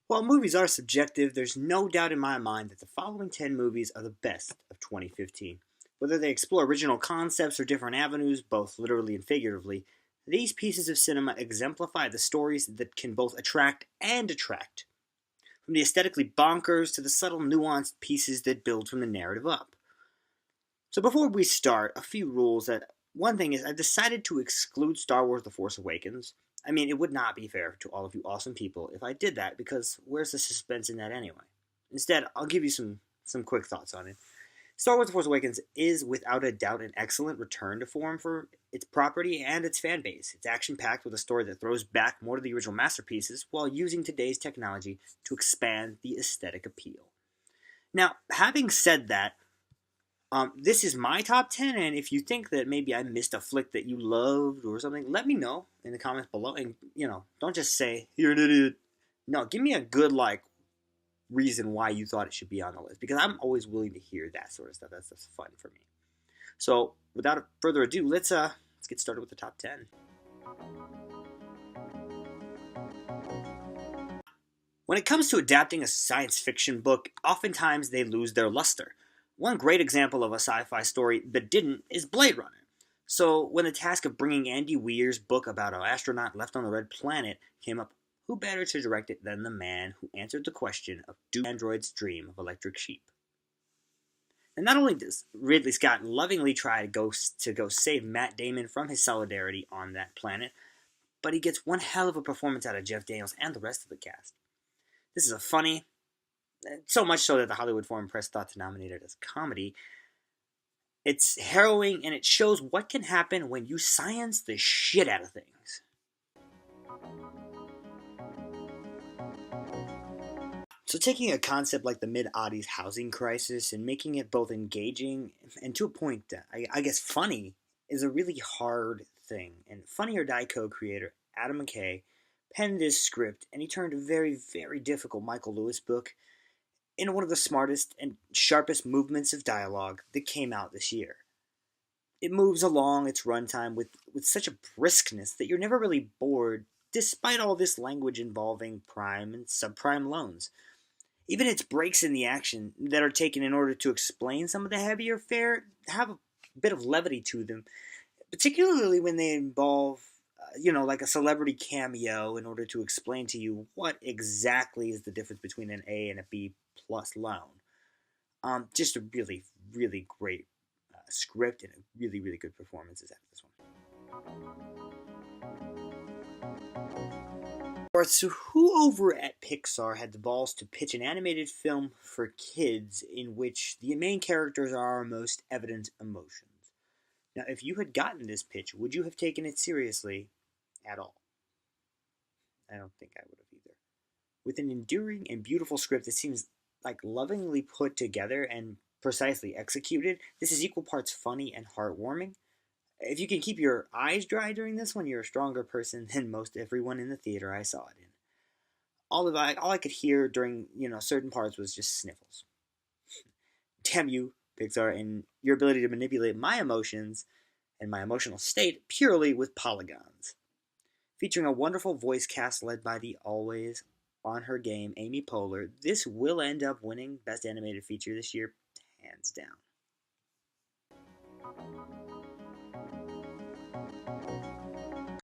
While movies are subjective, there's no doubt in my mind that the following 10 movies are the best of 2015. Whether they explore original concepts or different avenues, both literally and figuratively, these pieces of cinema exemplify the stories that can both attract and detract, from the aesthetically bonkers to the subtle, nuanced pieces that build from the narrative up. So before we start, a few rules that one thing is I've decided to exclude Star Wars The Force Awakens. I mean, it would not be fair to all of you awesome people if I did that because where's the suspense in that anyway? Instead, I'll give you some quick thoughts on it. Star Wars The Force Awakens is without a doubt an excellent return to form for its property and its fan base. It's action packed with a story that throws back more to the original masterpieces while using today's technology to expand the aesthetic appeal. Now, having said that, this is my top 10, and if you think that maybe I missed a flick that you loved or something, let me know in the comments below. And, don't just say, you're an idiot. No, give me a good, reason why you thought it should be on the list, because I'm always willing to hear that sort of stuff. That's just fun for me. So, without further ado, let's get started with the top 10. When it comes to adapting a science fiction book, oftentimes they lose their luster. One great example of a sci-fi story that didn't is Blade Runner. So when the task of bringing Andy Weir's book about an astronaut left on the Red Planet came up, who better to direct it than the man who answered the question of do androids dream of electric sheep? And not only does Ridley Scott lovingly try to go save Matt Damon from his solidarity on that planet, but he gets one hell of a performance out of Jeff Daniels and the rest of the cast. This is a funny, so much so that the Hollywood Foreign Press thought to nominate it as comedy. It's harrowing, and it shows what can happen when you science the shit out of things. So taking a concept like the mid-aughties housing crisis and making it both engaging and to a point, I guess funny, is a really hard thing. And Funny or Die co-creator Adam McKay penned this script, and he turned a very, very difficult Michael Lewis book into one of the smartest and sharpest movements of dialogue that came out this year. It moves along its runtime with such a briskness that you're never really bored, despite all this language involving prime and subprime loans. Even its breaks in the action that are taken in order to explain some of the heavier fare have a bit of levity to them, particularly when they involve, like a celebrity cameo in order to explain to you what exactly is the difference between an A and a B plus loan. Just a really, really great script and a really, really good performances out of this one. Alright, so who over at Pixar had the balls to pitch an animated film for kids in which the main characters are our most evident emotions? Now, if you had gotten this pitch, would you have taken it seriously at all? I don't think I would have either. With an enduring and beautiful script that seems like lovingly put together and precisely executed, this is equal parts funny and heartwarming. If you can keep your eyes dry during this one, you're a stronger person than most everyone in the theater I saw it in. All I could hear during certain parts was just sniffles. Damn you, Pixar, and your ability to manipulate my emotions and my emotional state purely with polygons. Featuring a wonderful voice cast led by the always on her game Amy Poehler, this will end up winning Best Animated Feature this year, hands down.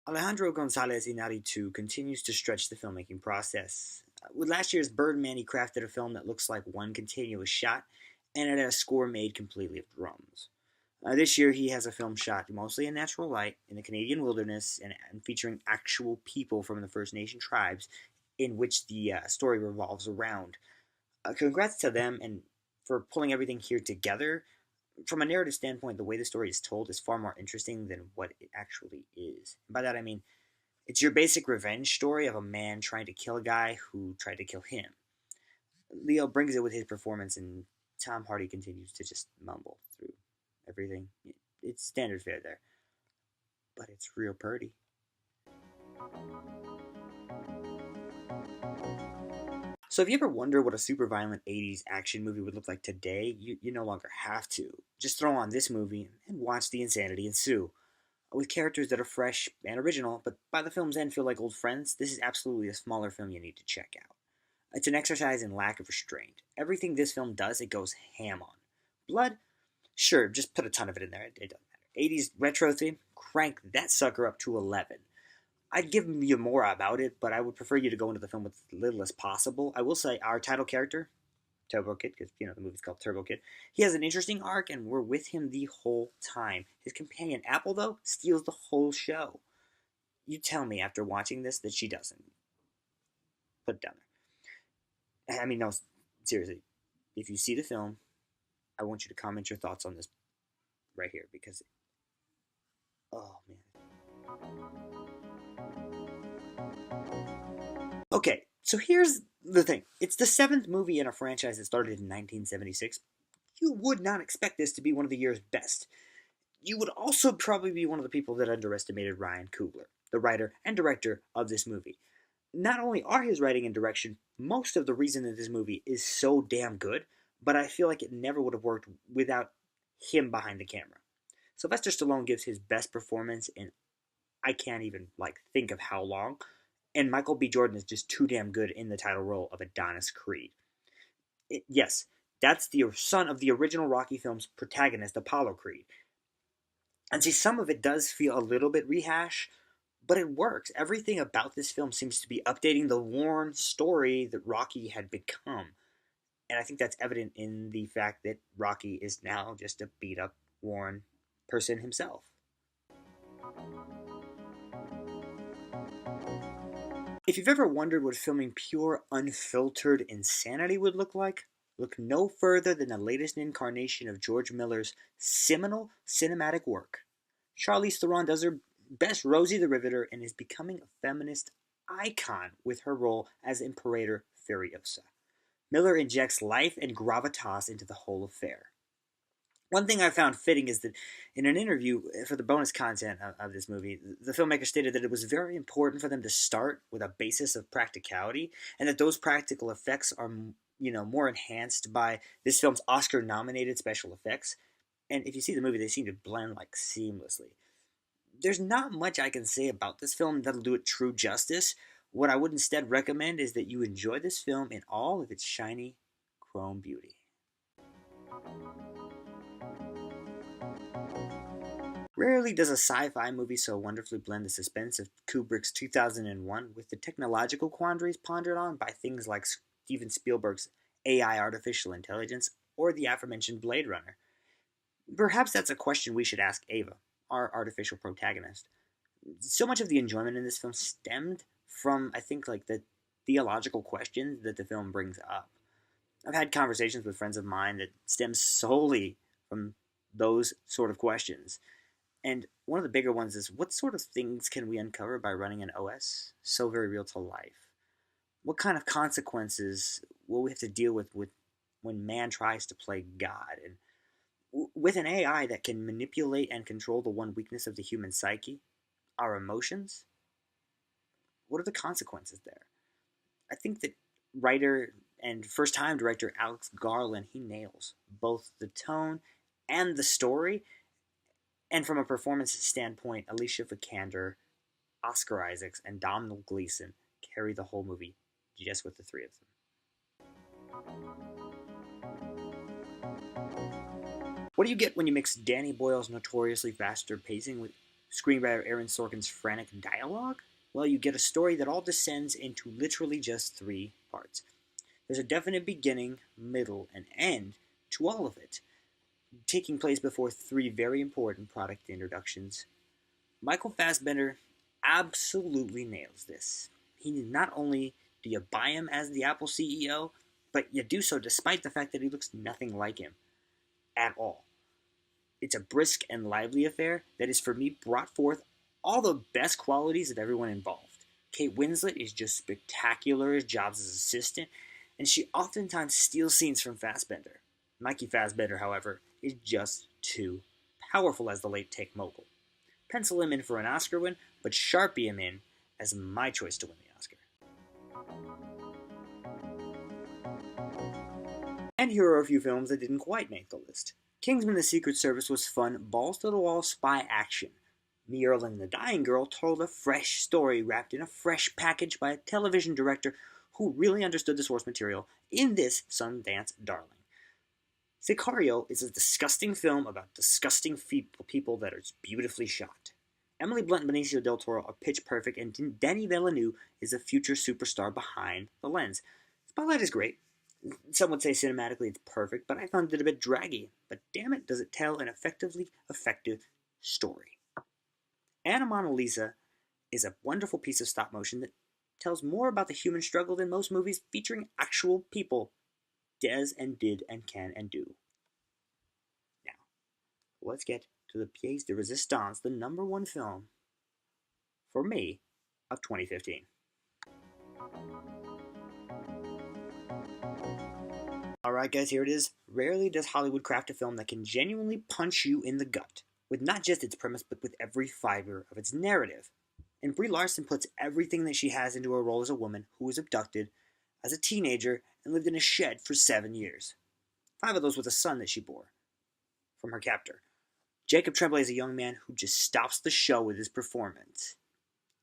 Alejandro González Iñárritu continues to stretch the filmmaking process. With last year's Birdman, he crafted a film that looks like one continuous shot, and it had a score made completely of drums. This year, he has a film shot mostly in natural light in the Canadian wilderness and featuring actual people from the First Nation tribes in which the story revolves around. Congrats to them and for pulling everything here together. From a narrative standpoint, the way the story is told is far more interesting than what it actually is. And by that I mean, it's your basic revenge story of a man trying to kill a guy who tried to kill him. Leo brings it with his performance, and Tom Hardy continues to just mumble through everything. It's standard fare there. But it's real pretty. So if you ever wonder what a super violent 80s action movie would look like today, you no longer have to. Just throw on this movie and watch the insanity ensue. with characters that are fresh and original, but by the film's end feel like old friends. This is absolutely a smaller film you need to check out. It's an exercise in lack of restraint. Everything this film does, it goes ham on. Blood? Sure, just put a ton of it in there. It doesn't matter. 80s retro theme? Crank that sucker up to 11. I'd give you more about it, but I would prefer you to go into the film with as little as possible. I will say our title character, Turbo Kid, because the movie's called Turbo Kid, he has an interesting arc, and we're with him the whole time. His companion Apple, though, steals the whole show. You tell me after watching this that she doesn't. Put it down there. I mean, no, seriously. If you see the film, I want you to comment your thoughts on this right here, because, oh man. Okay, so here's the thing. It's the 7th movie in a franchise that started in 1976. You would not expect this to be one of the year's best. You would also probably be one of the people that underestimated Ryan Coogler, the writer and director of this movie. Not only are his writing and direction most of the reason that this movie is so damn good, but I feel like it never would have worked without him behind the camera. Sylvester Stallone gives his best performance in I can't even think of how long, and Michael B. Jordan is just too damn good in the title role of Adonis Creed. Yes, that's the son of the original Rocky film's protagonist, Apollo Creed. And see, some of it does feel a little bit rehash, but it works. Everything about this film seems to be updating the worn story that Rocky had become. And I think that's evident in the fact that Rocky is now just a beat up, worn person himself. If you've ever wondered what filming pure, unfiltered insanity would look like, look no further than the latest incarnation of George Miller's seminal cinematic work. Charlize Theron does her best Rosie the Riveter and is becoming a feminist icon with her role as Imperator Furiosa. Miller injects life and gravitas into the whole affair. One thing I found fitting is that in an interview for the bonus content of this movie, the filmmaker stated that it was very important for them to start with a basis of practicality, and that those practical effects are, more enhanced by this film's Oscar-nominated special effects. And if you see the movie, they seem to blend seamlessly. There's not much I can say about this film that'll do it true justice. What I would instead recommend is that you enjoy this film in all of its shiny chrome beauty. Rarely does a sci-fi movie so wonderfully blend the suspense of Kubrick's 2001 with the technological quandaries pondered on by things like Steven Spielberg's AI artificial intelligence or the aforementioned Blade Runner. Perhaps that's a question we should ask Ava, our artificial protagonist. So much of the enjoyment in this film stemmed from, I think, the theological questions that the film brings up. I've had conversations with friends of mine that stem solely from those sort of questions. And one of the bigger ones is, what sort of things can we uncover by running an OS so very real to life? What kind of consequences will we have to deal with when man tries to play God? And with an AI that can manipulate and control the one weakness of the human psyche, our emotions, what are the consequences there? I think that writer and first-time director Alex Garland, he nails both the tone and the story. And from a performance standpoint, Alicia Vikander, Oscar Isaacs, and Domhnall Gleeson carry the whole movie just with the three of them. What do you get when you mix Danny Boyle's notoriously faster pacing with screenwriter Aaron Sorkin's frantic dialogue? Well, you get a story that all descends into literally just 3 parts. There's a definite beginning, middle, and end to all of it, taking place before 3 very important product introductions. Michael Fassbender absolutely nails this. Not only do you buy him as the Apple CEO, but you do so despite the fact that he looks nothing like him at all. It's a brisk and lively affair that is, for me, brought forth all the best qualities of everyone involved. Kate Winslet is just spectacular as Jobs' assistant, and she oftentimes steals scenes from Fassbender. Mikey Fassbender, however, is just too powerful as the late tech mogul. Pencil him in for an Oscar win, but Sharpie him in as my choice to win the Oscar. And here are a few films that didn't quite make the list. Kingsman: The Secret Service was fun, balls-to-the-wall spy action. Me, Earl, and the Dying Girl told a fresh story wrapped in a fresh package by a television director who really understood the source material in this Sundance darling. Sicario is a disgusting film about disgusting people that is beautifully shot. Emily Blunt and Benicio del Toro are pitch perfect, and Denis Villeneuve is a future superstar behind the lens. Spotlight is great. Some would say cinematically it's perfect, but I found it a bit draggy. But damn it, does it tell an effective story. Anna Mona Lisa is a wonderful piece of stop motion that tells more about the human struggle than most movies featuring actual people does and did and can and do. Now, let's get to the pièce de résistance, the number one film, for me, of 2015. Alright guys, here it is. Rarely does Hollywood craft a film that can genuinely punch you in the gut, with not just its premise, but with every fiber of its narrative. And Brie Larson puts everything that she has into her role as a woman who was abducted as a teenager and lived in a shed for 7 years. 5 of those with a son that she bore from her captor. Jacob Tremblay is a young man who just stops the show with his performance.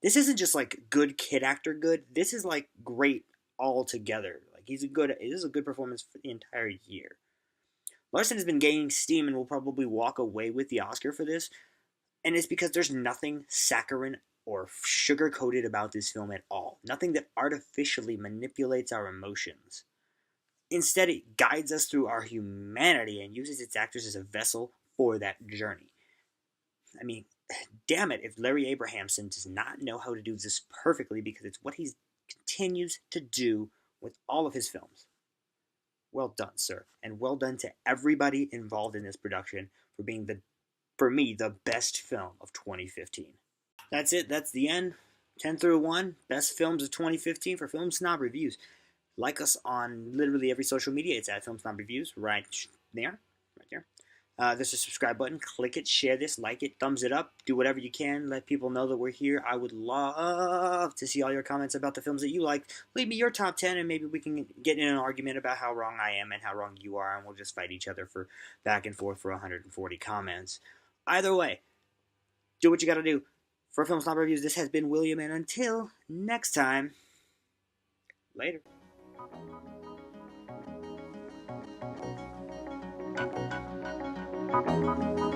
This isn't just like good kid actor good. This is like great altogether. Like this is a good performance for the entire year. Larson has been gaining steam and will probably walk away with the Oscar for this. And it's because there's nothing saccharine or sugar-coated about this film at all. Nothing that artificially manipulates our emotions. Instead, it guides us through our humanity and uses its actors as a vessel for that journey. I mean, damn it if Larry Abrahamson does not know how to do this perfectly, because it's what he continues to do with all of his films. Well done, sir, and well done to everybody involved in this production for being for me, the best film of 2015. That's it. That's the end. 10 through 1, best films of 2015 for Film Snob Reviews. Like us on literally every social media. It's at Film Snob Reviews right there. There's a subscribe button. Click it, share this, like it, thumbs it up. Do whatever you can. Let people know that we're here. I would love to see all your comments about the films that you like. Leave me your top 10 and maybe we can get in an argument about how wrong I am and how wrong you are, and we'll just fight each other for back and forth for 140 comments. Either way, do what you gotta do. For Film Snob Reviews, this has been William, and until next time, later. Thank you.